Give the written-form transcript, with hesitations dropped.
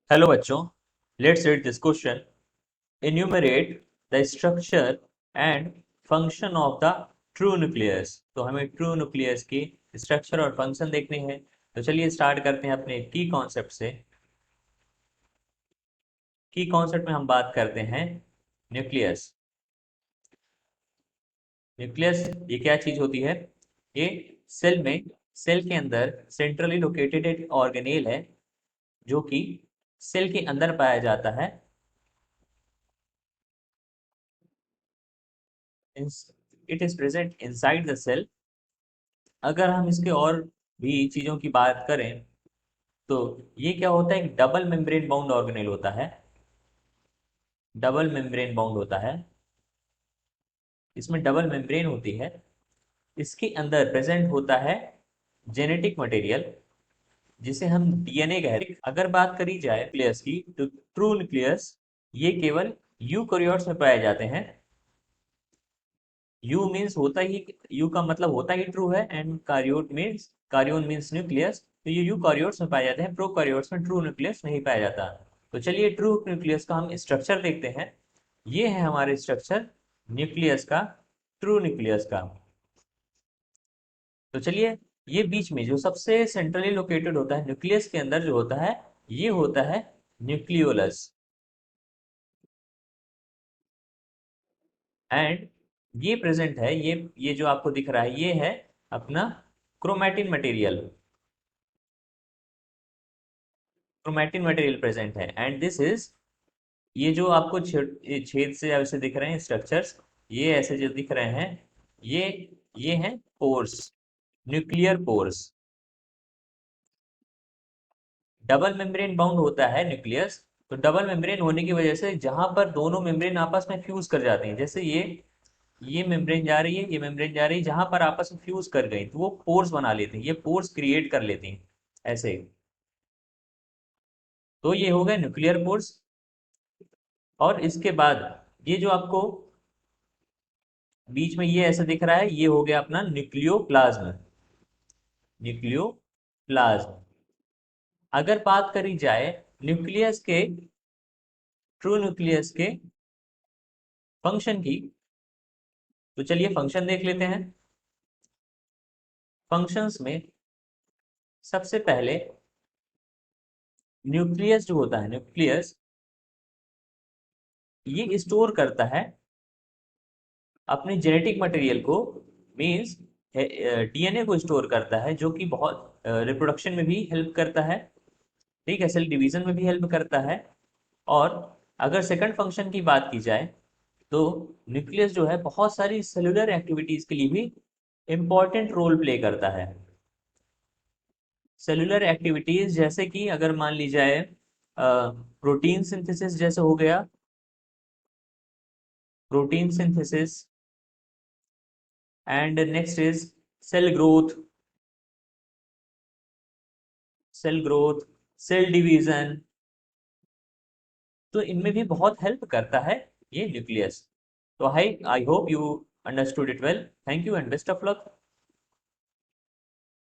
Hello बच्चों, let's read this question. enumerate the structure and function of the true nucleus। तो हमें true nucleus की structure और function देखने हैं। तो चलिए स्टार्ट करते हैं अपने की कॉन्सेप्ट से। की कॉन्सेप्ट में हम बात करते हैं न्यूक्लियस। न्यूक्लियस ये क्या चीज होती है? ये सेल के अंदर सेंट्रली लोकेटेड एक ऑर्गेनेल है जो कि सेल के अंदर पाया जाता है। It is present inside the cell. अगर हम इसके और भी चीजों की बात करें तो ये क्या होता है, एक डबल मेम्ब्रेन बाउंड ऑर्गेनेल होता है। डबल मेम्ब्रेन बाउंड होता है, इसमें डबल मेम्ब्रेन होती है। इसके अंदर प्रेजेंट होता है जेनेटिक मटेरियल जिसे हम डीएनए कहते हैं। अगर बात करी जाए न्यूक्लियस की तो ट्रू न्यूक्लियस ये केवल यूकैरियोट्स में पाए जाते हैं। यू मीन्स होता ही, यू का मतलब होता ही ट्रू है, एंड कार्योन मीन्स न्यूक्लियस। तो ये यूकैरियोट्स में पाए जाते हैं, प्रोकैरियोट्स में ट्रू न्यूक्लियस नहीं पाया जाता। तो चलिए ट्रू न्यूक्लियस का हम स्ट्रक्चर देखते हैं। ये है हमारे स्ट्रक्चर न्यूक्लियस का, ट्रू न्यूक्लियस का। तो चलिए, ये बीच में जो सबसे सेंट्रली लोकेटेड होता है न्यूक्लियस के अंदर जो होता है, ये होता है न्यूक्लियोलस। एंड ये प्रेजेंट है, ये जो आपको दिख रहा है ये है अपना chromatin material. Chromatin material present है, एंड दिस इज, ये जो आपको छेद से ऐसे दिख रहे हैं स्ट्रक्चर्स, ये ऐसे जो दिख रहे हैं, ये ये हैं pores, nuclear pores. Double membrane bound होता है न्यूक्लियस। तो डबल मेम्ब्रेन होने की वजह से जहां पर दोनों मेम्ब्रेन आपस में फ्यूज कर जाते हैं, जैसे ये मेम्ब्रेन जा रही है, ये मेम्ब्रेन जा रही है, जहां पर आपस में फ्यूज कर गई तो वो पोर्स बना लेते हैं, ये पोर्स क्रिएट कर लेती हैं ऐसे। तो ये हो गए न्यूक्लियर पोर्स। और इसके बाद ये जो आपको बीच में ये ऐसा दिख रहा है, ये हो गया अपना न्यूक्लियोप्लाज्म। न्यूक्लियोप्लाज्म। अगर बात करी जाए न्यूक्लियस के, ट्रू न्यूक्लियस के फंक्शन की, तो चलिए फंक्शन देख लेते हैं। फंक्शंस में सबसे पहले न्यूक्लियस जो होता है, न्यूक्लियस ये स्टोर करता है अपने जेनेटिक मटेरियल को, मींस डीएनए को स्टोर करता है, जो कि बहुत रिप्रोडक्शन में भी हेल्प करता है। ठीक है, सेल डिवीजन में भी हेल्प करता है। और अगर सेकंड फंक्शन की बात की जाए तो न्यूक्लियस जो है बहुत सारी सेलुलर एक्टिविटीज के लिए भी इंपॉर्टेंट रोल प्ले करता है। सेलुलर एक्टिविटीज जैसे कि अगर मान ली जाए प्रोटीन सिंथेसिस जैसे हो गया, protein synthesis, and next is cell growth, cell growth, cell division. तो इनमें भी बहुत हेल्प करता है ये न्यूक्लियस। तो I I hope you understood it well. Thank you and best of luck.